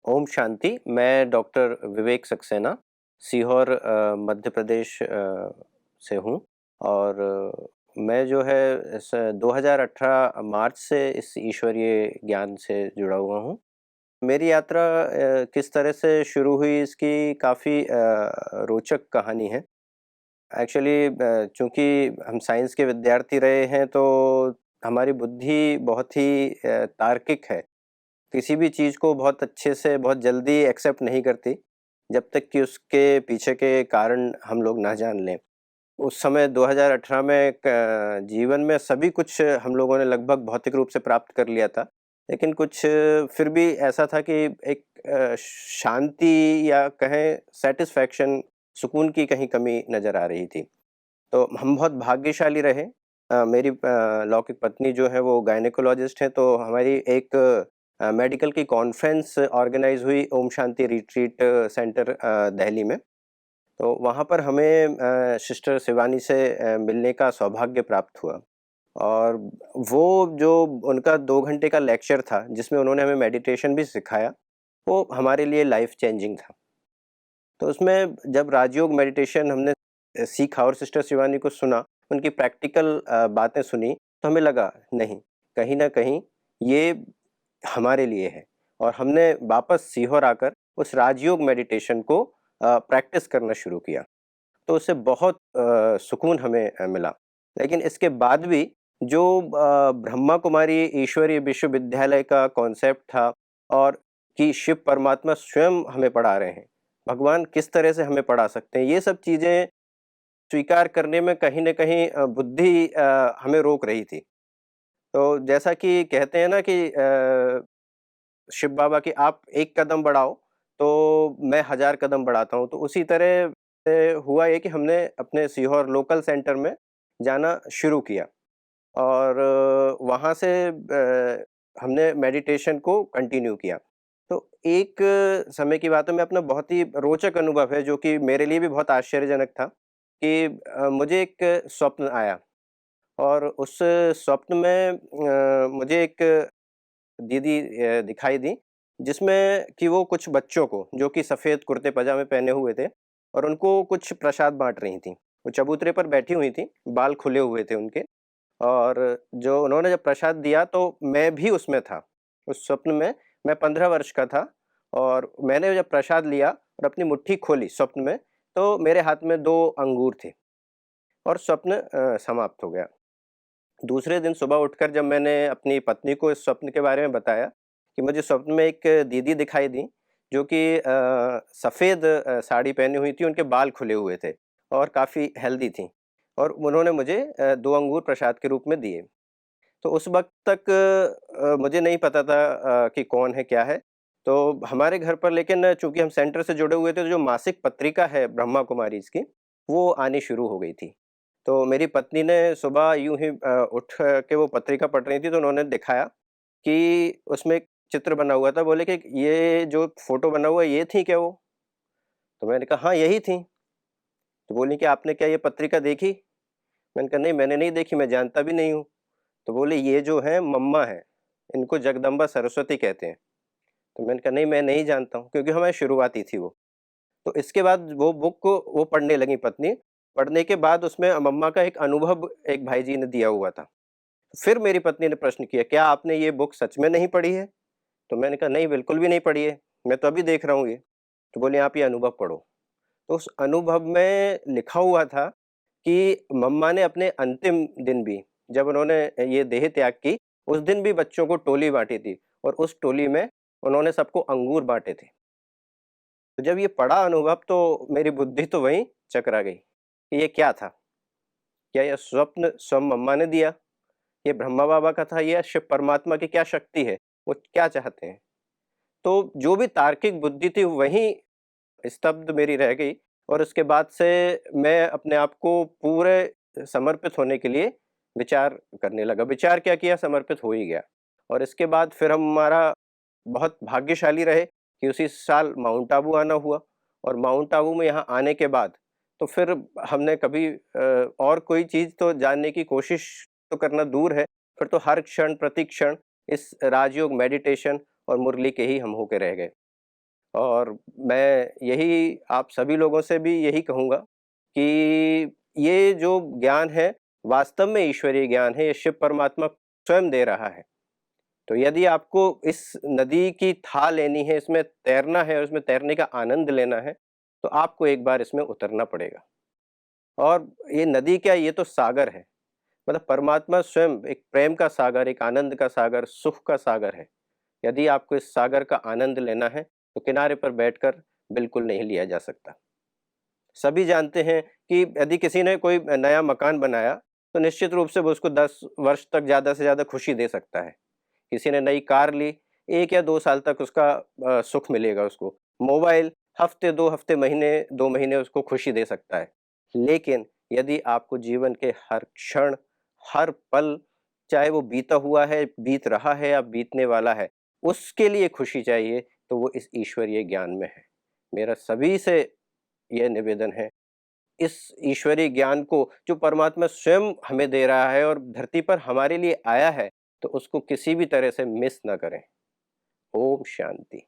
ओम शांति। मैं डॉक्टर विवेक सक्सेना सीहोर मध्य प्रदेश से हूँ और मैं जो है इस 2018 मार्च से इस ईश्वरीय ज्ञान से जुड़ा हुआ हूँ। मेरी यात्रा किस तरह से शुरू हुई इसकी काफ़ी रोचक कहानी है। एक्चुअली चूँकि हम साइंस के विद्यार्थी रहे हैं तो हमारी बुद्धि बहुत ही तार्किक है। किसी भी चीज़ को बहुत अच्छे से बहुत जल्दी एक्सेप्ट नहीं करती, जब तक कि उसके पीछे के कारण हम लोग ना जान लें। उस समय 2018 में जीवन में सभी कुछ हम लोगों ने लगभग भौतिक रूप से प्राप्त कर लिया था। लेकिन कुछ फिर भी ऐसा था कि एक शांति या कहें सैटिस्फैक्शन, सुकून की कहीं कमी नज़र आ रही थी। तो हम बहुत भाग्यशाली रहे। मेरी लौकिक पत्नी जो है वो गायनेकोलॉजिस्ट हैं, तो हमारी एक मेडिकल की कॉन्फ्रेंस ऑर्गेनाइज़ हुई ओम शांति रिट्रीट सेंटर दिल्ली में। तो वहाँ पर हमें सिस्टर शिवानी से मिलने का सौभाग्य प्राप्त हुआ और वो जो उनका 2 घंटे का लेक्चर था, जिसमें उन्होंने हमें मेडिटेशन भी सिखाया, वो हमारे लिए लाइफ़ चेंजिंग था। तो उसमें जब राजयोग मेडिटेशन हमने सीखा और सिस्टर शिवानी को सुना, उनकी प्रैक्टिकल बातें सुनी, तो हमें लगा नहीं, कहीं न कहीं ये हमारे लिए है और हमने वापस सीहोर आकर उस राजयोग मेडिटेशन को प्रैक्टिस करना शुरू किया। तो उससे बहुत सुकून हमें मिला। लेकिन इसके बाद भी जो ब्रह्मा कुमारी ईश्वरीय विश्वविद्यालय का कॉन्सेप्ट था और कि शिव परमात्मा स्वयं हमें पढ़ा रहे हैं, भगवान किस तरह से हमें पढ़ा सकते हैं, ये सब चीज़ें स्वीकार करने में कहीं न कहीं बुद्धि हमें रोक रही थी। तो जैसा कि कहते हैं ना कि शिव बाबा कि आप एक कदम बढ़ाओ, तो मैं 1000 कदम बढ़ाता हूँ। तो उसी तरह से हुआ ये कि हमने अपने सीहोर लोकल सेंटर में जाना शुरू किया और वहाँ से हमने मेडिटेशन को कंटिन्यू किया। तो एक समय की बात है, मैं अपना बहुत ही रोचक अनुभव है जो कि मेरे लिए भी बहुत आश्चर्यजनक था कि मुझे एक स्वप्न आया और उस स्वप्न में मुझे एक दीदी दिखाई दी, जिसमें कि वो कुछ बच्चों को जो कि सफ़ेद कुर्ते पजामे पहने हुए थे और उनको कुछ प्रसाद बाँट रही थीं। वो चबूतरे पर बैठी हुई थीं, बाल खुले हुए थे उनके और जो उन्होंने जब प्रसाद दिया तो मैं भी उसमें था। उस स्वप्न में मैं 15 वर्ष का था और मैंने जब प्रसाद लिया और अपनी मुट्ठी खोली स्वप्न में, तो मेरे हाथ में 2 अंगूर थे और स्वप्न समाप्त हो गया। दूसरे दिन सुबह उठकर जब मैंने अपनी पत्नी को इस स्वप्न के बारे में बताया कि मुझे स्वप्न में एक दीदी दिखाई दी जो कि सफ़ेद साड़ी पहनी हुई थी, उनके बाल खुले हुए थे और काफ़ी हेल्दी थीं और उन्होंने मुझे 2 अंगूर प्रसाद के रूप में दिए। तो उस वक़्त तक मुझे नहीं पता था कि कौन है, क्या है। तो हमारे घर पर लेकिन चूँकि हम सेंटर से जुड़े हुए थे, तो जो मासिक पत्रिका है ब्रह्मा कुमारीज़ की, वो आनी शुरू हो गई थी। तो मेरी पत्नी ने सुबह यूँ ही उठ के वो पत्रिका पढ़ रही थी, तो उन्होंने दिखाया कि उसमें एक चित्र बना हुआ था। बोले कि ये जो फ़ोटो बना हुआ है, ये थी क्या वो? तो मैंने कहा, हाँ, यही थी। तो बोली कि आपने क्या ये पत्रिका देखी? मैंने कहा, नहीं, मैंने नहीं देखी, मैं जानता भी नहीं हूँ। तो बोले, ये जो हैं मम्मा हैं, इनको जगदम्बा सरस्वती कहते हैं। तो मैंने कहा, नहीं, मैं नहीं जानता हूँ, क्योंकि हमारी शुरुआती थी वो। तो इसके बाद वो बुक को वो पढ़ने लगी पत्नी। पढ़ने के बाद उसमें मम्मा का एक अनुभव एक भाईजी ने दिया हुआ था। फिर मेरी पत्नी ने प्रश्न किया, "क्या आपने ये बुक सच में नहीं पढ़ी है?" तो मैंने कहा, "नहीं, बिल्कुल भी नहीं पढ़ी है। मैं तो अभी देख रहा हूँ ये।" तो बोली, "आप ये अनुभव पढ़ो।" तो उस अनुभव में लिखा हुआ था कि मम्मा ने अपने अंतिम दिन भी, जब उन्होंने ये देह त्याग की, उस दिन भी बच्चों को टोली बाँटी थी और उस टोली में उन्होंने सबको अंगूर बाँटे थे। तो जब ये पढ़ा अनुभव तो मेरी बुद्धि तो वहीं चकरा गई कि ये क्या था? क्या यह स्वप्न स्वयं मम्मा ने दिया? ये ब्रह्मा बाबा का था या शिव परमात्मा की क्या शक्ति है? वो क्या चाहते हैं? तो जो भी तार्किक बुद्धि थी वहीं स्तब्ध मेरी रह गई और उसके बाद से मैं अपने आप को पूरे समर्पित होने के लिए विचार करने लगा। विचार क्या किया, समर्पित हो ही गया और इसके बाद फिर हमारा बहुत भाग्यशाली रहे कि उसी साल माउंट आबू आना हुआ और माउंट आबू में यहाँ आने के बाद तो फिर हमने कभी और कोई चीज़ तो जानने की कोशिश तो करना दूर है, फिर तो हर क्षण, प्रति क्षण इस राजयोग मेडिटेशन और मुरली के ही हम होके रह गए। और मैं यही आप सभी लोगों से भी यही कहूँगा कि ये जो ज्ञान है, वास्तव में ईश्वरीय ज्ञान है, ये शिव परमात्मा स्वयं दे रहा है। तो यदि आपको इस नदी की थाह लेनी है, इसमें तैरना है और इसमें तैरने का आनंद लेना है, तो आपको एक बार इसमें उतरना पड़ेगा। और ये नदी क्या, ये तो सागर है। मतलब परमात्मा स्वयं एक प्रेम का सागर, एक आनंद का सागर, सुख का सागर है। यदि आपको इस सागर का आनंद लेना है, तो किनारे पर बैठकर बिल्कुल नहीं लिया जा सकता। सभी जानते हैं कि यदि किसी ने कोई नया मकान बनाया, तो निश्चित रूप से वो उसको 10 वर्ष तक ज़्यादा से ज़्यादा खुशी दे सकता है। किसी ने नई कार ली, 1 या 2 साल तक उसका सुख मिलेगा उसको। मोबाइल हफ़्ते, 2 हफ़्ते, महीने, 2 महीने उसको खुशी दे सकता है। लेकिन यदि आपको जीवन के हर क्षण, हर पल, चाहे वो बीता हुआ है, बीत रहा है या बीतने वाला है, उसके लिए खुशी चाहिए, तो वो इस ईश्वरीय ज्ञान में है। मेरा सभी से यह निवेदन है, इस ईश्वरीय ज्ञान को जो परमात्मा स्वयं हमें दे रहा है और धरती पर हमारे लिए आया है, तो उसको किसी भी तरह से मिस ना करें। ओम शांति।